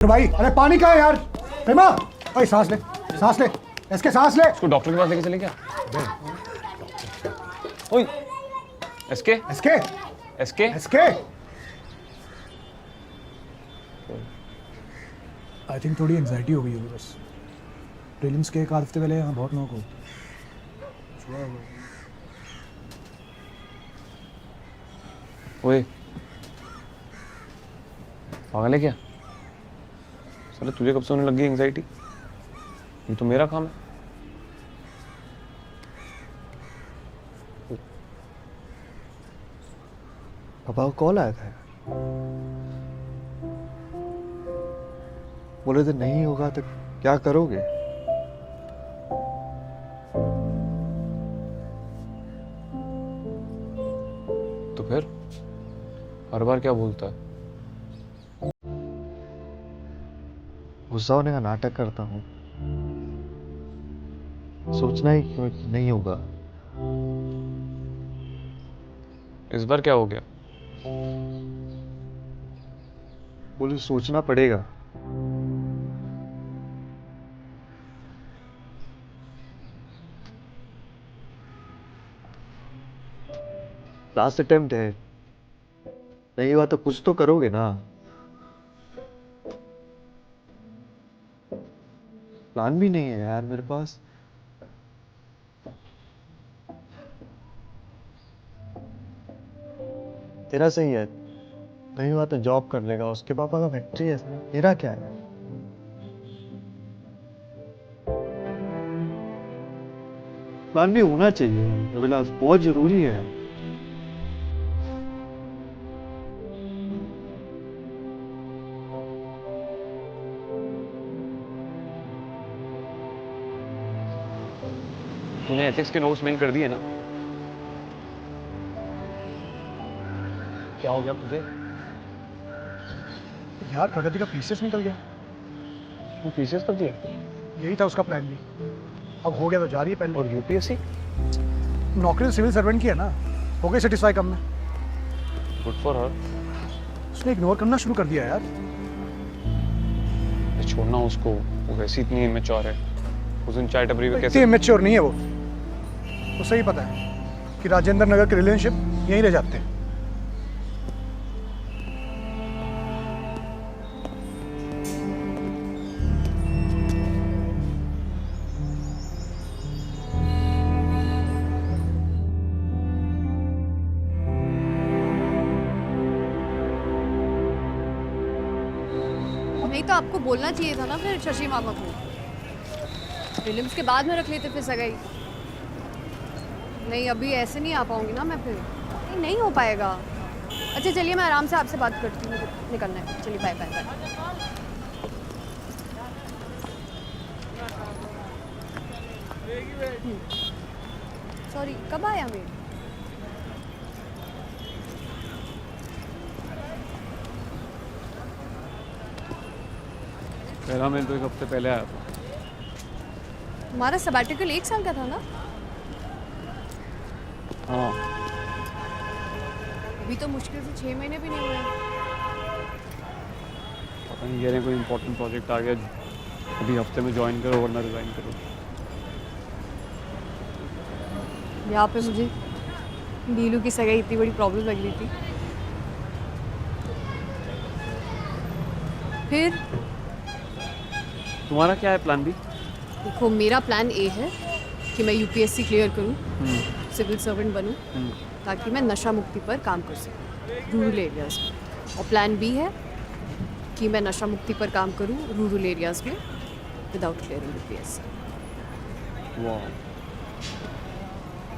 भाई अरे पानी का है यार। प्रेमा ओए सांस ले इसके सांस ले। इसको डॉक्टर के पास लेके चले क्या? ओए एसके एसके एसके एसके आई थिंक थोड़ी एंजाइटी हो गई होगी बस। प्रीलिम्स के एक आध हफ्ते पहले यहाँ बहुत लोगों को छुआ होगा। ओए पागल है क्या? साले तुझे कब से होने लगी एंजाइटी? ये तो मेरा काम है। पापा को कॉल आया था, बोले थे नहीं होगा तो क्या करोगे? तो फिर हर बार क्या बोलता है? गुस्सा होने का नाटक करता हूँ, सोचना ही क्यों नहीं होगा। इस बार क्या हो गया? बोले सोचना पड़ेगा। लास्ट अटेम्प्ट है, नहीं हुआ तो कुछ तो करोगे ना। प्लान भी नहीं है यार मेरे पास। तेरा सही है, नहीं हुआ तो जॉब कर लेगा, उसके पापा का फैक्ट्री है, मेरा क्या है? प्लान भी होना चाहिए अभिलाष, बहुत जरूरी है। तूने एथिक्स के नोट्स मेल कर दिए ना? क्या हो गया तुझे? यार प्रगति का पीसीएस निकल गया। तू पीसीएस कर दिया? यही था उसका प्लान भी। अब हो गया तो जा रही है पहले। और यूपीएससी? नौकरी तो सिविल सर्वेंट की है ना, हो गई सेटिस्फाई कम में। Good for her. उसने इग्नोर करना शुरू कर दिया यार। छोड़ना उसको, वो वैसी इतनी इमेच्योर है। उस दिन चाय टपरी पे इतनी कैसे इमेच्योर नहीं है वो। उसे ही पता है कि राजेंद्र नगर के रिलेशनशिप यहीं रह जाते हैं। नहीं तो आपको बोलना चाहिए था ना फिर शशि मामा को। फिल्म्स के बाद में रख लेते फिर सगाई। नहीं अभी ऐसे नहीं आ पाऊंगी ना मैं फिर। नहीं हो पाएगा। अच्छा चलिए मैं आराम से आपसे बात करती हूँ, निकलना है। चलिए बाय बाय बाय। सॉरी कब आया मेरे? पहला मेल तो एक हफ्ते पहले आया था। हमारा सबैटिकल 1 साल का था ना? हाँ अभी तो मुश्किल से 6 महीने भी नहीं हुए। पता नहीं कह रहे कोई इम्पोर्टेंट प्रोजेक्ट आ गया, अभी हफ्ते में ज्वाइन करो वरना रिजाइन करो। यहाँ पे मुझे नीलू की सगाई इतनी बड़ी प्रॉब्लम लग रही थी। फिर तुम्हारा क्या है प्लान बी? देखो मेरा प्लान ए है कि मैं यूपीएससी क्लियर करूं, सिविल सर्वेंट बनूं, ताकि मैं नशा मुक्ति पर काम कर सकूं रूरल एरियाज़ में। और प्लान बी है कि मैं नशा मुक्ति पर काम करूं रूरल एरियाज़ में विदाउट क्लियरिंग यूपीएससी। वाह,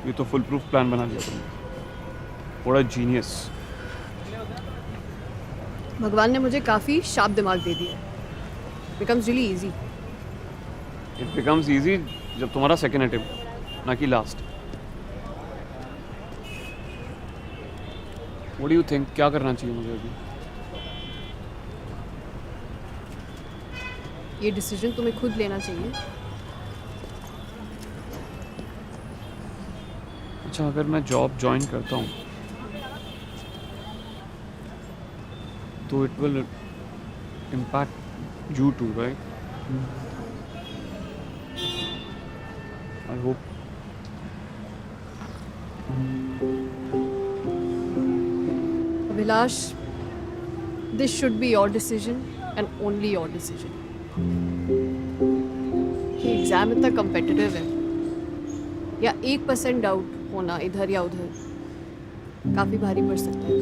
ये तो फुल प्रूफ प्लान बना दिया तुमने। बड़ा जीनियस। भगवान ने मुझे काफ़ी शार्प दिमाग दे दिया है। Becomes really easy. It becomes easy जब तुम्हारा सेकेंड अटेम्प्ट, ना कि last. What do you think, क्या करना चाहिए मुझे अभी? ये डिसीजन तुम्हें खुद लेना चाहिए। अच्छा अगर मैं जॉब ज्वाइन करता हूँ तो it will impact You too, right? I hope. Abhilash, this should be your decision and only your decision. ये एग्जाम इतना competitive है या 1% डाउट होना इधर या उधर काफी भारी पड़ सकता है।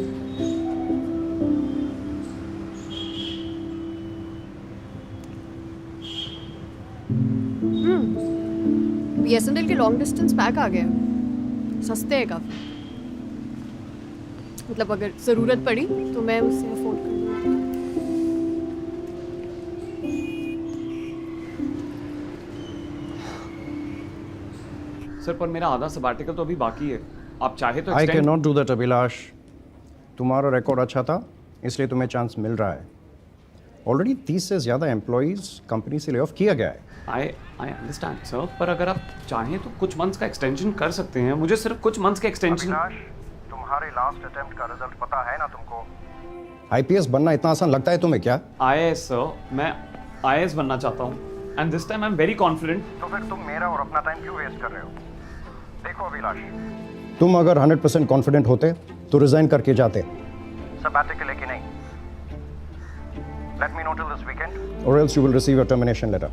BSNL के लॉन्ग डिस्टेंस पैक आ गए हैं, सस्ते हैं काफ़ी। मतलब अगर ज़रूरत पड़ी तो मैं उससे अफोर्ड कर लूँगी। सर पर मेरा आधा सबैटिकल तो अभी बाकी है, आप चाहे तो I can extend- not do that Abhilash. तुम्हारा रिकॉर्ड अच्छा था इसलिए तुम्हें चांस मिल रहा है। ऑलरेडी 30 से ज़्यादा एम्प्लॉयज़ कंपनी से ले ऑफ किया गया है। आई अंडरस्टैंड सर, पर अगर आप चाहें तो कुछ मंथ्स का एक्सटेंशन कर सकते हैं। मुझे सिर्फ कुछ मंथ्स का एक्सटेंशन। अभिलाष, तुम्हारे लास्ट अटेम्प्ट का रिजल्ट पता है ना तुमको? आईपीएस बनना इतना आसान लगता है तुम्हें क्या? IAS सर, मैं IAS बनना चाहता हूँ and this time I am very confident. तो फिर तुम मेरा और अपना टाइम क्यों वेस्ट कर रहे हो? देखो अभिलाष, तुम अगर 100% कॉन्फिडेंट होते तो रिजाइन करके जाते, सबैटिकल लेके नहीं। Let me know till this weekend. और else you will receive a termination letter.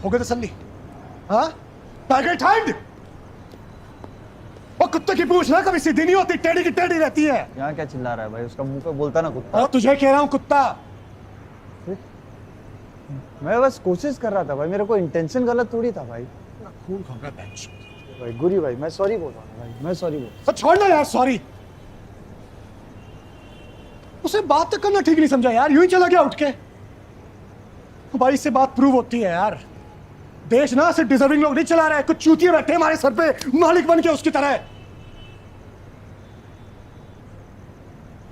हो गए तसल्ली? हाँ, पैकेट हैंड। और कुत्ते की पूछ ना कभी सीधी नहीं होती, टेढ़ी की टेढ़ी रहती है। यहाँ क्या चिल्ला रहा है भाई? उसका मुंह पे बोलता ना कुत्ता। और तुझे कह रहा हूँ कुत्ता। मैं बस कोशिश कर रहा था भाई, मेरे को इंटेंशन गलत थोड़ी था भाई। खून खाऊंगा बेंच। भाई गुरी भाई, मैं सॉरी बोल रहा हूँ भाई, मैं सॉरी बोल। तो छोड़ ना यार, सॉरी। उसे बात तक करना ठीक नहीं समझा यार, यूं ही चला गया उठ के। भाई इससे बात प्रूव होती है यार, देश ना सिर्फ डिजर्विंग लोग नहीं चला रहा है, कुछ चूतिए बैठे हमारे सर पे मालिक बन के उसकी तरह।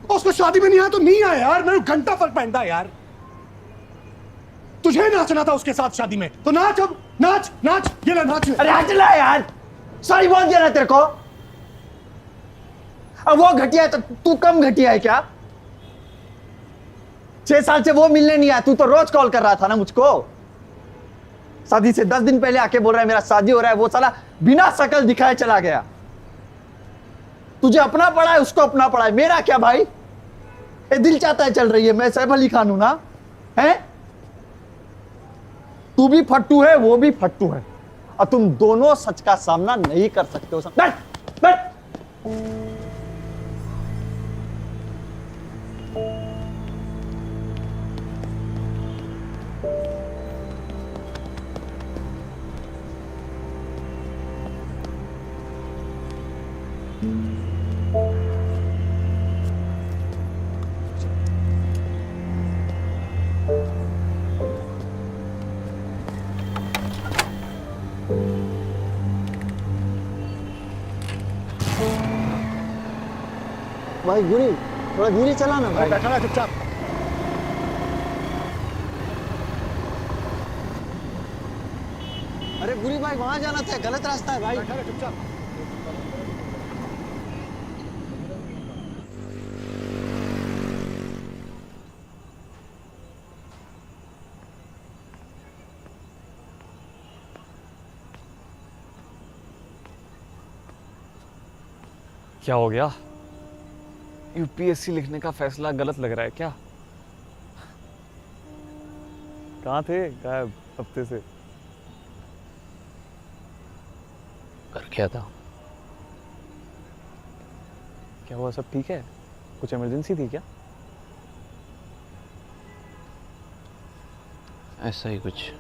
उसको शादी में नहीं आया तो नहीं आया यार, मेरे को घंटा फर्क पड़ता है यार। तुझे नाचना था उसके साथ शादी में तो नाच, अब नाच नाच, ये ले नाच। अरे हट ला यार, सॉरी बोल दिया ना तेरे को। अब वो घटिया है तो तू कम घटिया है क्या? 6 साल से वो मिलने नहीं आया, तू तो रोज कॉल कर रहा था ना मुझको। शादी से 10 दिन पहले आके बोल रहा है मेरा शादी हो रहा है, वो साला बिना शकल दिखाए चला गया। तुझे अपना पड़ा है, उसको अपना पड़ा है, मेरा क्या भाई? ये दिल चाहता है चल रही है, मैं सैफ अली खान हूं ना, है? तू भी फट्टू है, वो भी फट्टू है, और तुम दोनों सच का सामना नहीं कर सकते हो। बैठ बैठ। भाई गुरी, थोड़ा धीरे चला ना भाई। बैठा ना चुपचाप। अरे गुरी भाई, वहां जाना था, गलत रास्ता है भाई। बैठा ना चुपचाप। क्या हो गया? यूपीएससी लिखने का फैसला गलत लग रहा है क्या? कहाँ थे गायब हफ्ते से? कर क्या था? क्या हुआ, सब ठीक है? कुछ इमरजेंसी थी क्या? ऐसा ही कुछ।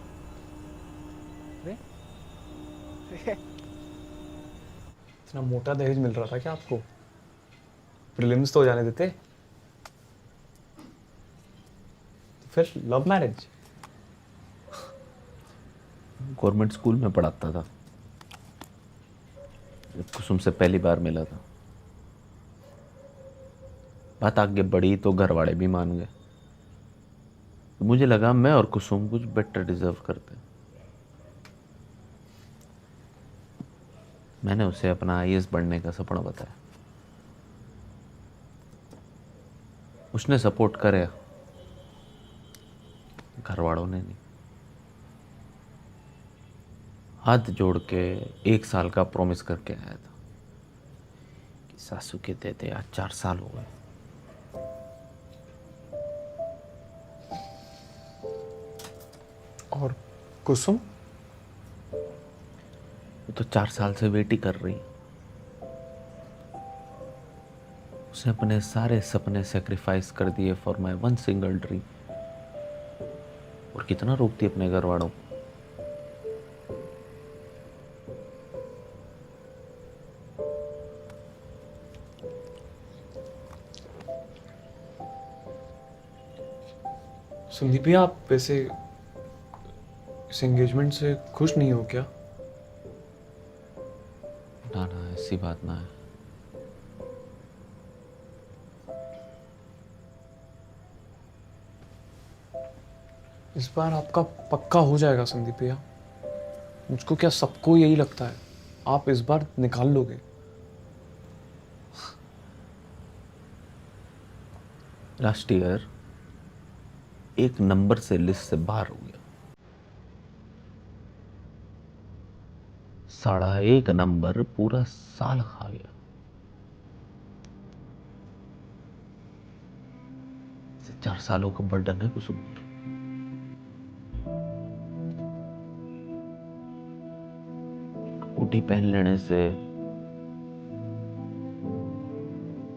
इतना मोटा दहेज मिल रहा था क्या आपको? प्रीलिम्स तो हो जाने देते। तो फिर लव मैरिज? गवर्नमेंट स्कूल में पढ़ाता था, जब कुसुम से पहली बार मिला था। बात आगे बढ़ी तो घर वाले भी मान गए। तो मुझे लगा मैं और कुसुम कुछ बेटर डिजर्व करते हैं। मैंने उसे अपना आईएएस बनने का सपना बताया। उसने सपोर्ट करे, घर वालों ने नहीं। हाथ जोड़ के 1 साल का प्रॉमिस करके आया था कि सासू के देते आज 4 साल हो गए। और कुसुम? वो तो 4 साल से वेट ही कर रही है। उसने अपने सारे सपने सेक्रीफाइस कर दिए for my one single dream. और कितना रोकती अपने घर वालों को। संदीप भैया, आप वैसे इस एंगेजमेंट से खुश नहीं हो क्या? ना ना, ऐसी बात ना है। इस बार आपका पक्का हो जाएगा संदीप भैया। मुझको क्या, सबको यही लगता है। आप इस बार निकाल लोगे। लास्ट ईयर 1 नंबर से लिस्ट से बाहर हो गया। 1.5 नंबर पूरा साल खा गया। 4 सालों का बर्डन है कुसुम। कोटी पहन लेने से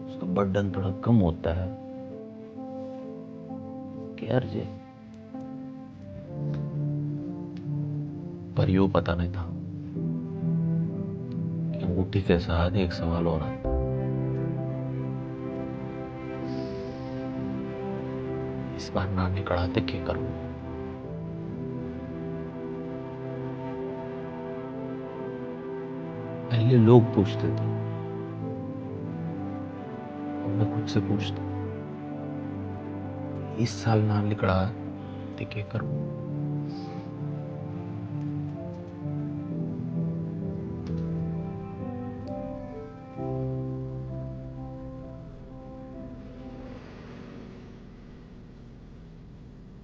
उसका बर्डन थोड़ा कम होता है। यार जे पर यो पता नहीं था कि अंगूठी के साथ एक सवाल और आता। इस बार ना निकलाते क्या करूं? पहले लोग पूछते थे, अब मैं खुद से पूछता। इस साल ना निकला तो क्या करूं?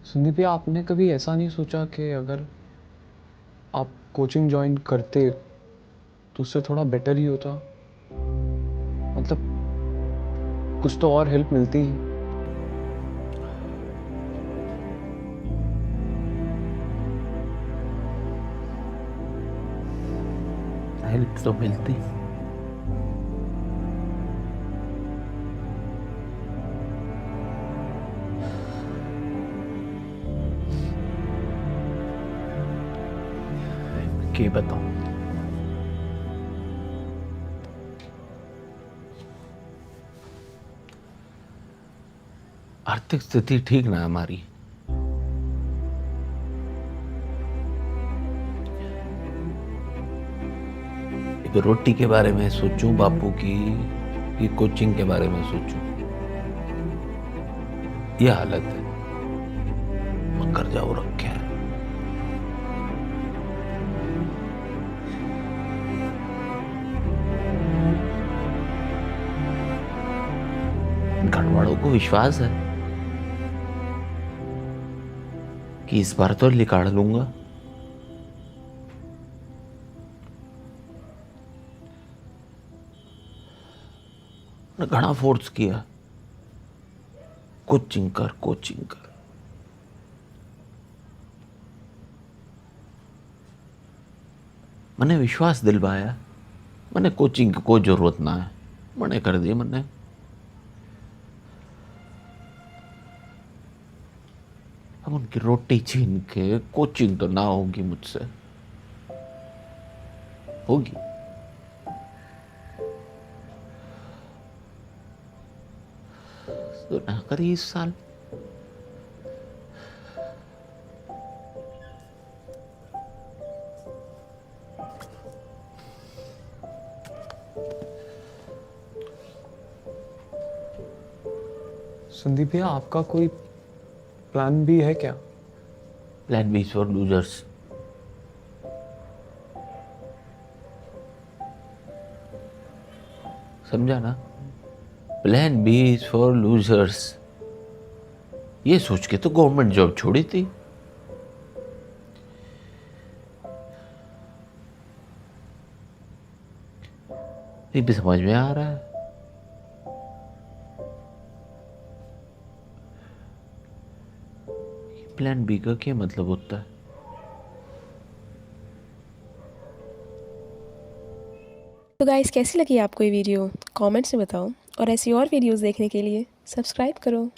संदीप भैया, आपने कभी ऐसा नहीं सोचा कि अगर आप कोचिंग ज्वाइन करते तो उससे थोड़ा बेटर ही होता? मतलब कुछ तो और हेल्प मिलती ही। हेल्प तो मिलती। क्या बताऊं? आर्थिक स्थिति ठीक ना है हमारी। एक रोटी के बारे में सोचूं, बापू की कि कोचिंग के बारे में सोचूं, यह हालत है। मकर जाओ रखे है। घर वालों को विश्वास है कि इस बार तो निकाल लूंगा। घना फोर्स किया, कोचिंग कर कोचिंग कर। मैंने विश्वास दिलवाया, मैंने कोचिंग की कोई जरूरत ना है, मैंने कर दी। मैंने अब उनकी रोटी छीन के कोचिंग तो ना होगी मुझसे, होगी। तो ना करी इस साल। संदीप भैया, आपका कोई प्लान बी है क्या? Plan B for losers. समझा ना? Plan B is for losers. ये सोच के तो गवर्नमेंट जॉब छोड़ी थी। ये भी समझ में आ रहा है। प्लान बी का क्या मतलब होता है? तो गाइस कैसी लगी आपको ये वीडियो कमेंट्स में बताओ और ऐसी और वीडियोस देखने के लिए सब्सक्राइब करो।